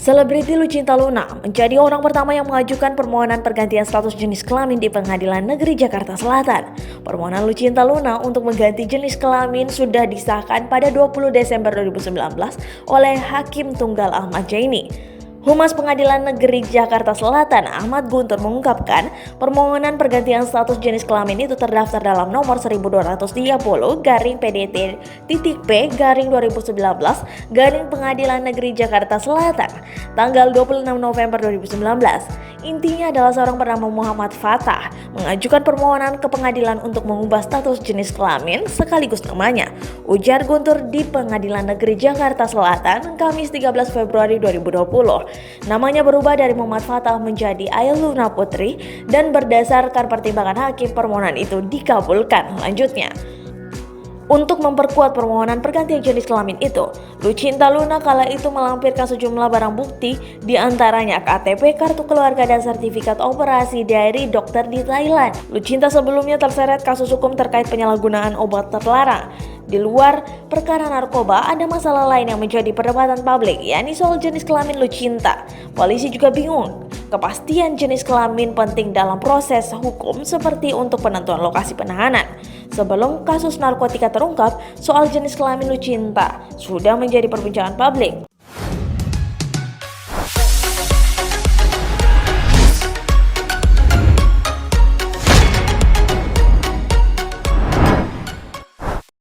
Selebriti Lucinta Luna menjadi orang pertama yang mengajukan permohonan pergantian status jenis kelamin di Pengadilan Negeri Jakarta Selatan. Permohonan Lucinta Luna untuk mengganti jenis kelamin sudah disahkan pada 20 Desember 2019 oleh Hakim Tunggal Ahmad Jaini. Humas Pengadilan Negeri Jakarta Selatan Ahmad Guntur mengungkapkan permohonan pergantian status jenis kelamin itu terdaftar dalam nomor 1230-PDT-P-2019 Pengadilan Negeri Jakarta Selatan tanggal 26 November 2019. Intinya adalah seorang bernama Muhammad Fatah mengajukan permohonan ke pengadilan untuk mengubah status jenis kelamin sekaligus namanya, ujar Guntur di Pengadilan Negeri Jakarta Selatan Kamis 13 Februari 2020. Namanya berubah dari Muhammad Fatah menjadi Ayel Luna Putri dan berdasarkan pertimbangan hakim permohonan itu dikabulkan. Lanjutnya, untuk memperkuat permohonan pergantian jenis kelamin itu, Lucinta Luna kala itu melampirkan sejumlah barang bukti, diantaranya KTP, kartu keluarga, dan sertifikat operasi dari dokter di Thailand. Lucinta sebelumnya terseret kasus hukum terkait penyalahgunaan obat terlarang. Di luar perkara narkoba, ada masalah lain yang menjadi perdebatan publik, yakni soal jenis kelamin Lucinta. Polisi juga bingung. Kepastian jenis kelamin penting dalam proses hukum seperti untuk penentuan lokasi penahanan. Sebelum kasus narkotika terungkap, soal jenis kelamin Lucinta sudah menjadi perbincangan publik.